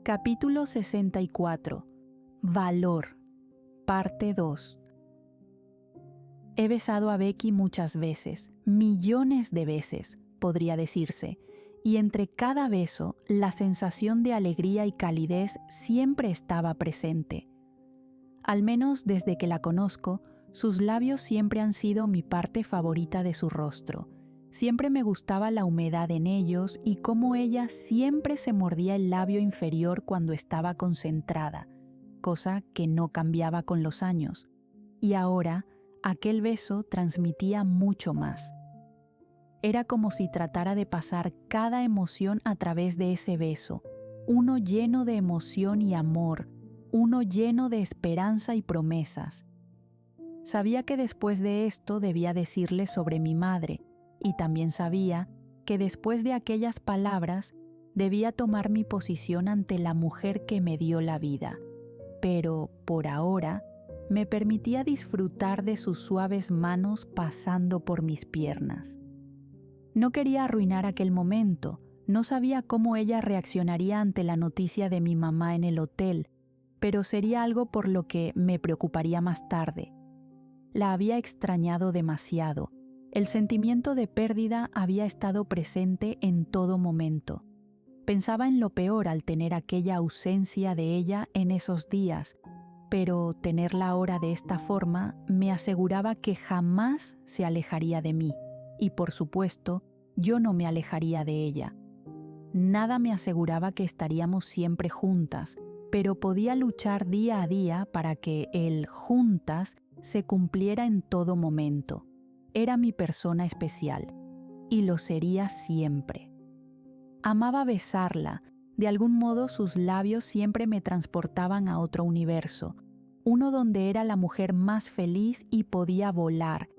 Capítulo 64. Valor. Parte 2. He besado a Becky muchas veces, millones de veces, podría decirse, y entre cada beso la sensación de alegría y calidez siempre estaba presente. Al menos desde que la conozco, sus labios siempre han sido mi parte favorita de su rostro. Siempre me gustaba la humedad en ellos y cómo ella siempre se mordía el labio inferior cuando estaba concentrada, cosa que no cambiaba con los años. Y ahora, aquel beso transmitía mucho más. Era como si tratara de pasar cada emoción a través de ese beso, uno lleno de emoción y amor, uno lleno de esperanza y promesas. Sabía que después de esto debía decirle sobre mi madre, y también sabía que después de aquellas palabras debía tomar mi posición ante la mujer que me dio la vida. Pero, por ahora, me permitía disfrutar de sus suaves manos pasando por mis piernas. No quería arruinar aquel momento, no sabía cómo ella reaccionaría ante la noticia de mi mamá en el hotel, pero sería algo por lo que me preocuparía más tarde. La había extrañado demasiado. El sentimiento de pérdida había estado presente en todo momento. Pensaba en lo peor al tener aquella ausencia de ella en esos días, pero tenerla ahora de esta forma me aseguraba que jamás se alejaría de mí, y por supuesto, yo no me alejaría de ella. Nada me aseguraba que estaríamos siempre juntas, pero podía luchar día a día para que el juntas se cumpliera en todo momento. Era mi persona especial, y lo sería siempre. Amaba besarla, de algún modo sus labios siempre me transportaban a otro universo, uno donde era la mujer más feliz y podía volar,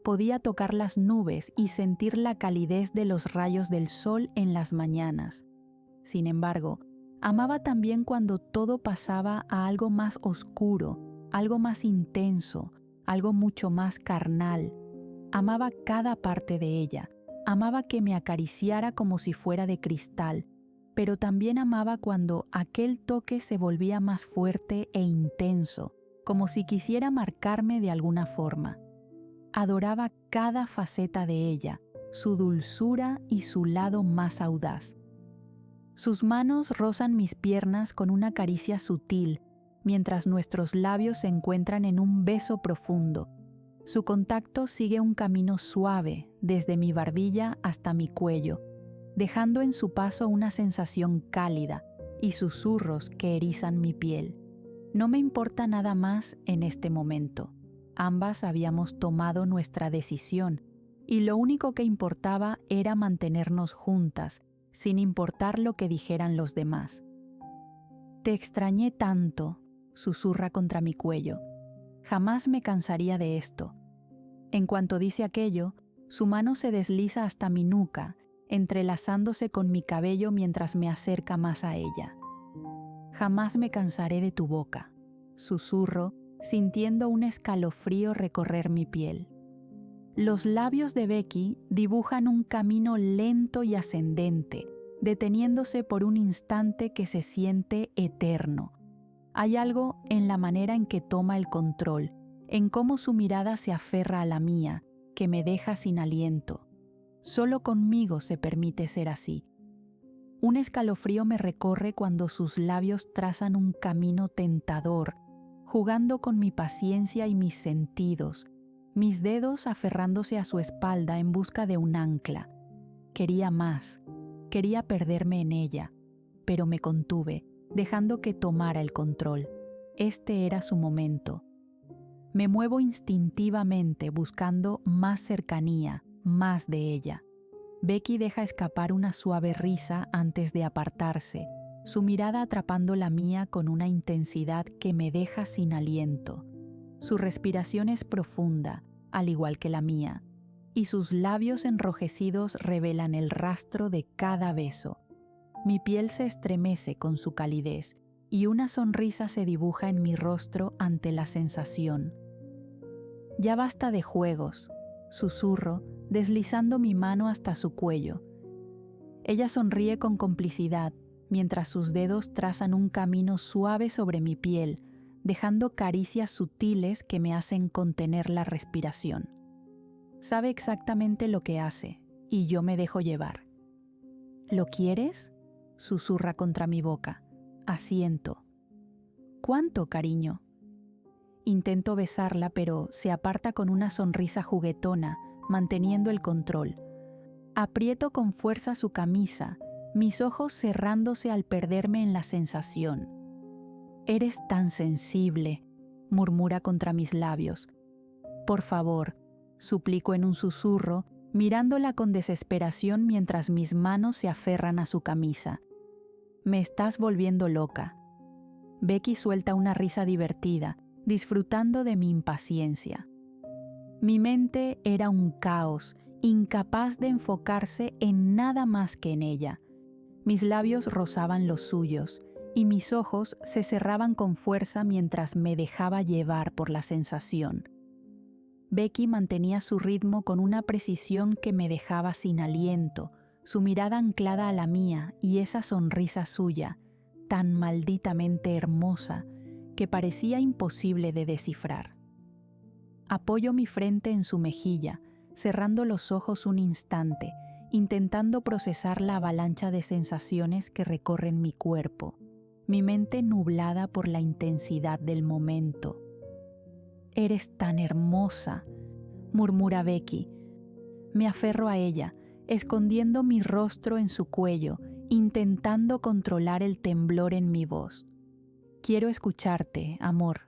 podía tocar las nubes y sentir la calidez de los rayos del sol en las mañanas. Sin embargo, amaba también cuando todo pasaba a algo más oscuro, algo más intenso, algo mucho más carnal. Amaba cada parte de ella, amaba que me acariciara como si fuera de cristal, pero también amaba cuando aquel toque se volvía más fuerte e intenso, como si quisiera marcarme de alguna forma. Adoraba cada faceta de ella, su dulzura y su lado más audaz. Sus manos rozan mis piernas con una caricia sutil, mientras nuestros labios se encuentran en un beso profundo. Su contacto sigue un camino suave desde mi barbilla hasta mi cuello, dejando en su paso una sensación cálida y susurros que erizan mi piel. No me importa nada más en este momento. Ambas habíamos tomado nuestra decisión y lo único que importaba era mantenernos juntas, sin importar lo que dijeran los demás. «Te extrañé tanto», susurra contra mi cuello. Jamás me cansaría de esto. En cuanto dice aquello, su mano se desliza hasta mi nuca, entrelazándose con mi cabello mientras me acerca más a ella. «Jamás me cansaré de tu boca», susurro, sintiendo un escalofrío recorrer mi piel. Los labios de Becky dibujan un camino lento y ascendente, deteniéndose por un instante que se siente eterno. Hay algo en la manera en que toma el control, en cómo su mirada se aferra a la mía, que me deja sin aliento. Solo conmigo se permite ser así. Un escalofrío me recorre cuando sus labios trazan un camino tentador, jugando con mi paciencia y mis sentidos, mis dedos aferrándose a su espalda en busca de un ancla. Quería más, quería perderme en ella, pero me contuve, dejando que tomara el control. Este era su momento. Me muevo instintivamente buscando más cercanía, más de ella. Becky deja escapar una suave risa antes de apartarse, su mirada atrapando la mía con una intensidad que me deja sin aliento. Su respiración es profunda, al igual que la mía, y sus labios enrojecidos revelan el rastro de cada beso. Mi piel se estremece con su calidez y una sonrisa se dibuja en mi rostro ante la sensación. «Ya basta de juegos», susurro, deslizando mi mano hasta su cuello. Ella sonríe con complicidad, mientras sus dedos trazan un camino suave sobre mi piel, dejando caricias sutiles que me hacen contener la respiración. Sabe exactamente lo que hace, y yo me dejo llevar. ¿Lo quieres?, susurra contra mi boca. Asiento. ¿Cuánto, cariño? Intento besarla, pero se aparta con una sonrisa juguetona, manteniendo el control. Aprieto con fuerza su camisa, mis ojos cerrándose al perderme en la sensación. «Eres tan sensible», murmura contra mis labios. «Por favor», suplico en un susurro, mirándola con desesperación mientras mis manos se aferran a su camisa. «Me estás volviendo loca». Becky suelta una risa divertida, disfrutando de mi impaciencia. Mi mente era un caos, incapaz de enfocarse en nada más que en ella. Mis labios rozaban los suyos, y mis ojos se cerraban con fuerza mientras me dejaba llevar por la sensación. Becky mantenía su ritmo con una precisión que me dejaba sin aliento, su mirada anclada a la mía y esa sonrisa suya, tan malditamente hermosa, que parecía imposible de descifrar. Apoyo mi frente en su mejilla, cerrando los ojos un instante, intentando procesar la avalancha de sensaciones que recorren mi cuerpo, mi mente nublada por la intensidad del momento. «Eres tan hermosa», murmura Becky. Me aferro a ella, escondiendo mi rostro en su cuello, intentando controlar el temblor en mi voz. «Quiero escucharte, amor»,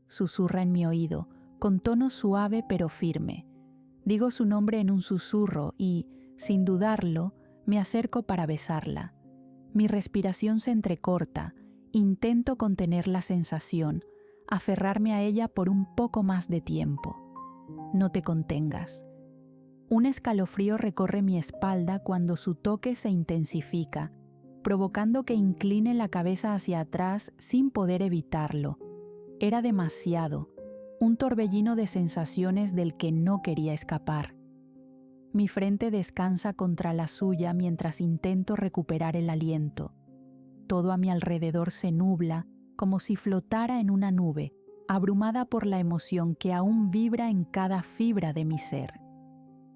susurra en mi oído, con tono suave pero firme. Digo su nombre en un susurro y, sin dudarlo, me acerco para besarla. Mi respiración se entrecorta, intento contener la sensación, aferrarme a ella por un poco más de tiempo. «No te contengas». Un escalofrío recorre mi espalda cuando su toque se intensifica, provocando que incline la cabeza hacia atrás sin poder evitarlo. Era demasiado, un torbellino de sensaciones del que no quería escapar. Mi frente descansa contra la suya mientras intento recuperar el aliento. Todo a mi alrededor se nubla, como si flotara en una nube, abrumada por la emoción que aún vibra en cada fibra de mi ser.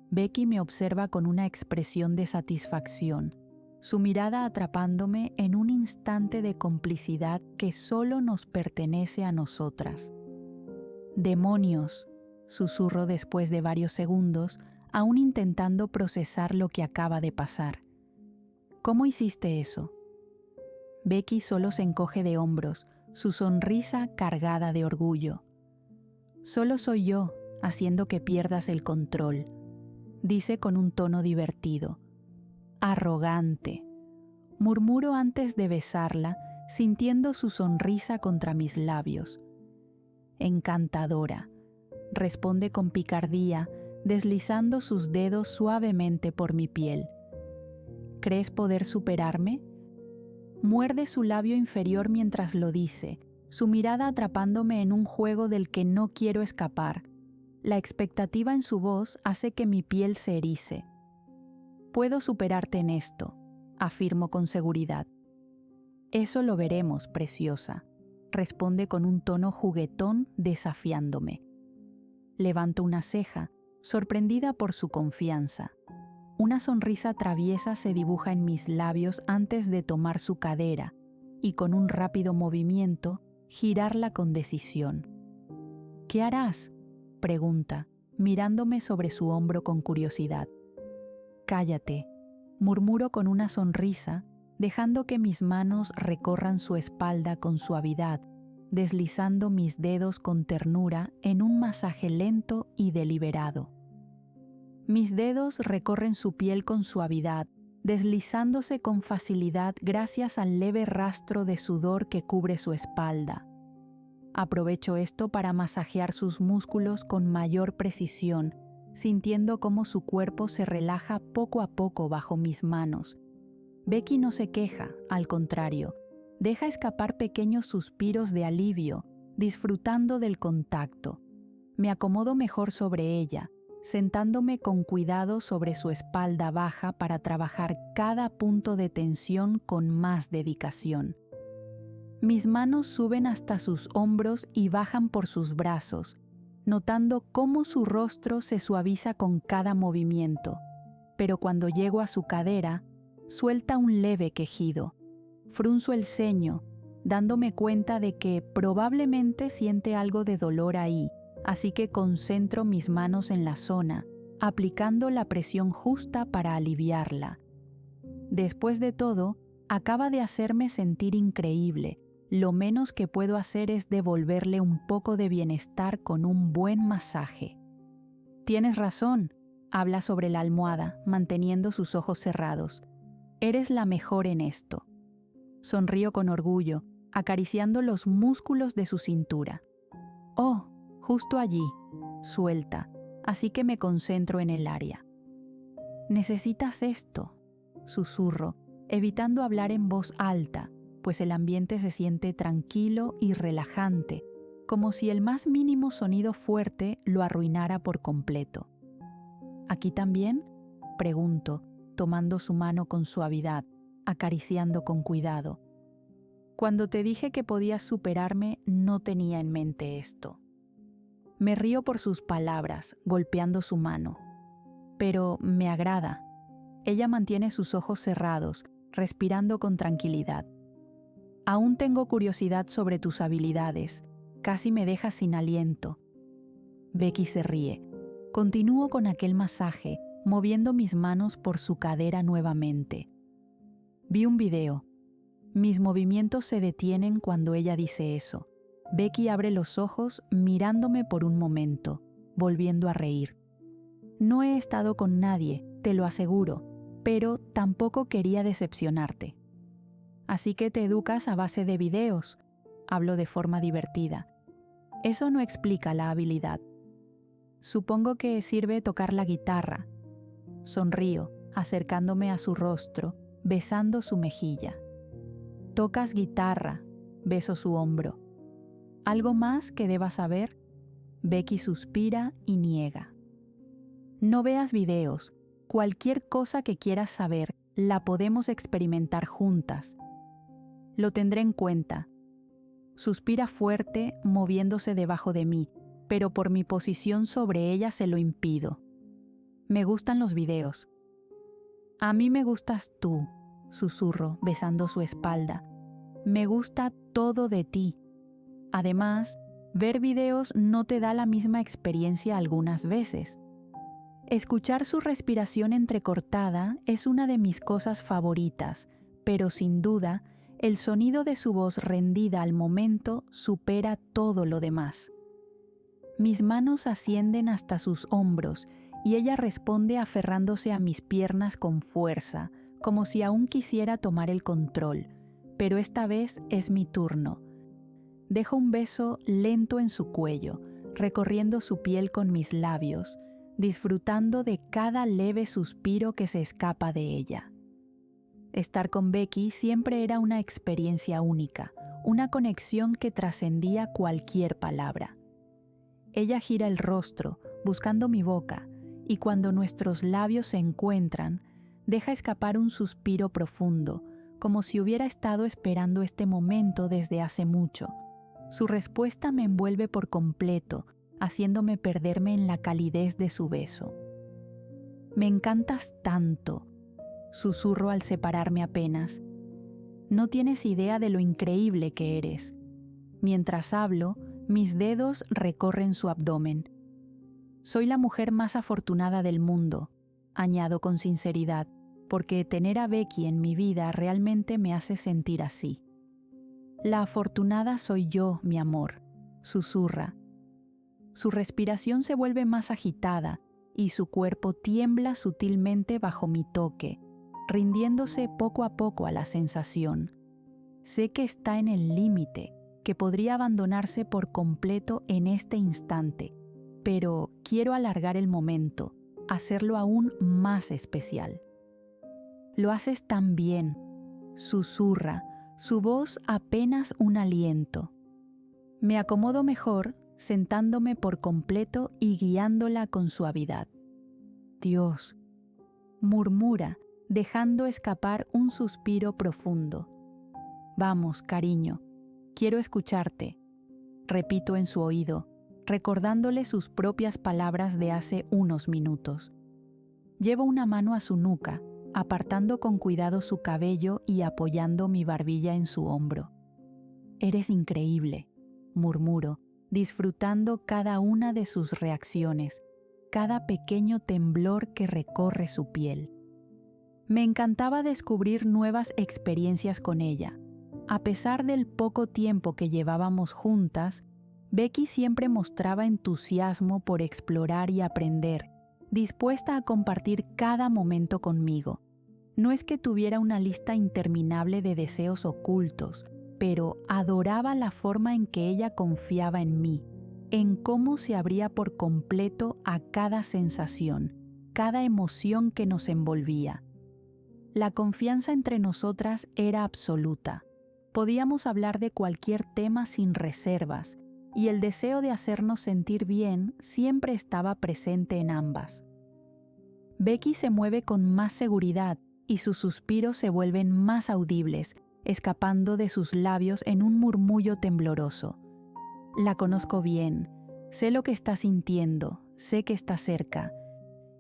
Becky me observa con una expresión de satisfacción, su mirada atrapándome en un instante de complicidad que solo nos pertenece a nosotras. «Demonios», susurro después de varios segundos, aún intentando procesar lo que acaba de pasar. «¿Cómo hiciste eso?» Becky solo se encoge de hombros, su sonrisa cargada de orgullo. «Solo soy yo, haciendo que pierdas el control», dice con un tono divertido. «Arrogante», murmuro antes de besarla, sintiendo su sonrisa contra mis labios. «Encantadora», responde con picardía, deslizando sus dedos suavemente por mi piel. «¿Crees poder superarme?» Muerde su labio inferior mientras lo dice, su mirada atrapándome en un juego del que no quiero escapar. La expectativa en su voz hace que mi piel se erice. «Puedo superarte en esto», afirmo con seguridad. «Eso lo veremos, preciosa», responde con un tono juguetón desafiándome. Levanto una ceja, sorprendida por su confianza. Una sonrisa traviesa se dibuja en mis labios antes de tomar su cadera y con un rápido movimiento girarla con decisión. «¿Qué harás?», pregunta, mirándome sobre su hombro con curiosidad. «Cállate», murmuro con una sonrisa, dejando que mis manos recorran su espalda con suavidad, deslizando mis dedos con ternura en un masaje lento y deliberado. Mis dedos recorren su piel con suavidad, deslizándose con facilidad gracias al leve rastro de sudor que cubre su espalda. Aprovecho esto para masajear sus músculos con mayor precisión, sintiendo cómo su cuerpo se relaja poco a poco bajo mis manos. Becky no se queja, al contrario, deja escapar pequeños suspiros de alivio, disfrutando del contacto. Me acomodo mejor sobre ella, sentándome con cuidado sobre su espalda baja para trabajar cada punto de tensión con más dedicación. Mis manos suben hasta sus hombros y bajan por sus brazos, notando cómo su rostro se suaviza con cada movimiento, pero cuando llego a su cadera, suelta un leve quejido. Frunzo el ceño, dándome cuenta de que probablemente siente algo de dolor ahí, así que concentro mis manos en la zona, aplicando la presión justa para aliviarla. Después de todo, acaba de hacerme sentir increíble. Lo menos que puedo hacer es devolverle un poco de bienestar con un buen masaje. Tienes razón, habla sobre la almohada, manteniendo sus ojos cerrados. Eres la mejor en esto. Sonrío con orgullo, acariciando los músculos de su cintura. Oh, justo allí, suelta, así que me concentro en el área. Necesitas esto, susurro, evitando hablar en voz alta, pues el ambiente se siente tranquilo y relajante, como si el más mínimo sonido fuerte lo arruinara por completo. ¿Aquí también?, pregunto, tomando su mano con suavidad, acariciando con cuidado. Cuando te dije que podías superarme, no tenía en mente esto. Me río por sus palabras, golpeando su mano. Pero me agrada. Ella mantiene sus ojos cerrados, respirando con tranquilidad. Aún tengo curiosidad sobre tus habilidades. Casi me dejas sin aliento. Becky se ríe. Continúo con aquel masaje, moviendo mis manos por su cadera nuevamente. Vi un video. Mis movimientos se detienen cuando ella dice eso. Becky abre los ojos mirándome por un momento, volviendo a reír. No he estado con nadie, te lo aseguro, pero tampoco quería decepcionarte. Así que te educas a base de videos, hablo de forma divertida. Eso no explica la habilidad. Supongo que sirve tocar la guitarra. Sonrío, acercándome a su rostro, besando su mejilla. Tocas guitarra, beso su hombro. ¿Algo más que debas saber? Becky suspira y niega. No veas videos. Cualquier cosa que quieras saber, la podemos experimentar juntas. Lo tendré en cuenta. Suspira fuerte, moviéndose debajo de mí, pero por mi posición sobre ella se lo impido. Me gustan los videos. A mí me gustas tú, susurro, besando su espalda. Me gusta todo de ti. Además, ver videos no te da la misma experiencia algunas veces. Escuchar su respiración entrecortada es una de mis cosas favoritas, pero sin duda, el sonido de su voz rendida al momento supera todo lo demás. Mis manos ascienden hasta sus hombros y ella responde aferrándose a mis piernas con fuerza, como si aún quisiera tomar el control, pero esta vez es mi turno. Dejo un beso lento en su cuello, recorriendo su piel con mis labios, disfrutando de cada leve suspiro que se escapa de ella. Estar con Becky siempre era una experiencia única, una conexión que trascendía cualquier palabra. Ella gira el rostro, buscando mi boca, y cuando nuestros labios se encuentran, deja escapar un suspiro profundo, como si hubiera estado esperando este momento desde hace mucho. Su respuesta me envuelve por completo, haciéndome perderme en la calidez de su beso. Me encantas tanto, susurro al separarme apenas. No tienes idea de lo increíble que eres. Mientras hablo, mis dedos recorren su abdomen. Soy la mujer más afortunada del mundo, añado con sinceridad, porque tener a Becky en mi vida realmente me hace sentir así. La afortunada soy yo, mi amor, susurra. Su respiración se vuelve más agitada y su cuerpo tiembla sutilmente bajo mi toque, rindiéndose poco a poco a la sensación. Sé que está en el límite, que podría abandonarse por completo en este instante, pero quiero alargar el momento, hacerlo aún más especial. Lo haces tan bien, susurra, su voz apenas un aliento. Me acomodo mejor, sentándome por completo y guiándola con suavidad. Dios, murmura, dejando escapar un suspiro profundo. Vamos, cariño, quiero escucharte, repito en su oído, recordándole sus propias palabras de hace unos minutos. Llevo una mano a su nuca, apartando con cuidado su cabello y apoyando mi barbilla en su hombro. Eres increíble, murmuro, disfrutando cada una de sus reacciones, cada pequeño temblor que recorre su piel. Me encantaba descubrir nuevas experiencias con ella. A pesar del poco tiempo que llevábamos juntas, Becky siempre mostraba entusiasmo por explorar y aprender, dispuesta a compartir cada momento conmigo. No es que tuviera una lista interminable de deseos ocultos, pero adoraba la forma en que ella confiaba en mí, en cómo se abría por completo a cada sensación, cada emoción que nos envolvía. La confianza entre nosotras era absoluta. Podíamos hablar de cualquier tema sin reservas, y el deseo de hacernos sentir bien siempre estaba presente en ambas. Becky se mueve con más seguridad y sus suspiros se vuelven más audibles, escapando de sus labios en un murmullo tembloroso. La conozco bien, sé lo que está sintiendo, sé que está cerca.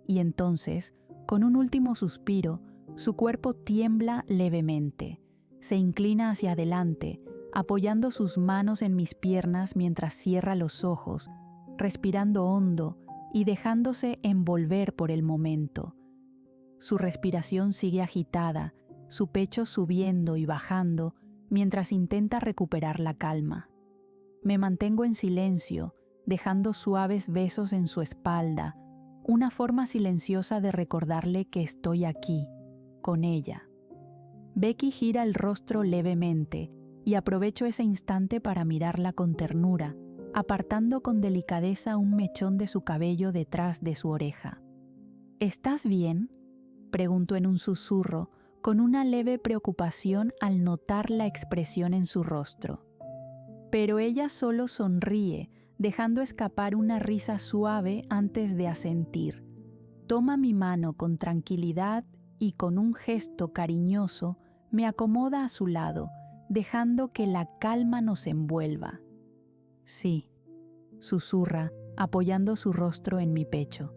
Y entonces, con un último suspiro, su cuerpo tiembla levemente, se inclina hacia adelante, apoyando sus manos en mis piernas mientras cierra los ojos, respirando hondo y dejándose envolver por el momento. Su respiración sigue agitada, su pecho subiendo y bajando mientras intenta recuperar la calma. Me mantengo en silencio, dejando suaves besos en su espalda, una forma silenciosa de recordarle que estoy aquí, con ella. Becky gira el rostro levemente y aprovecho ese instante para mirarla con ternura, apartando con delicadeza un mechón de su cabello detrás de su oreja. ¿Estás bien?, pregunto en un susurro, con una leve preocupación al notar la expresión en su rostro. Pero ella solo sonríe, dejando escapar una risa suave antes de asentir. Toma mi mano con tranquilidad y con un gesto cariñoso me acomoda a su lado, dejando que la calma nos envuelva. Sí, susurra, apoyando su rostro en mi pecho.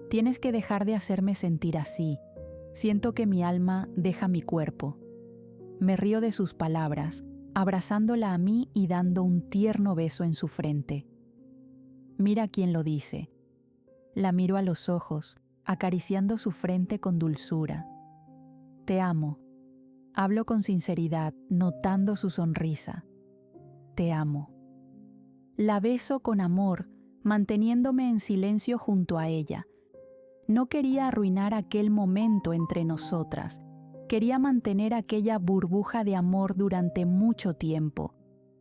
Tienes que dejar de hacerme sentir así. Siento que mi alma deja mi cuerpo. Me río de sus palabras, abrazándola a mí y dando un tierno beso en su frente. Mira quién lo dice. La miro a los ojos, acariciando su frente con dulzura. Te amo. Hablo con sinceridad, notando su sonrisa. Te amo. La beso con amor, manteniéndome en silencio junto a ella. No quería arruinar aquel momento entre nosotras. Quería mantener aquella burbuja de amor durante mucho tiempo,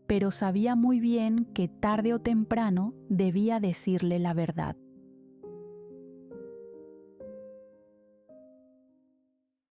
pero sabía muy bien que tarde o temprano debía decirle la verdad.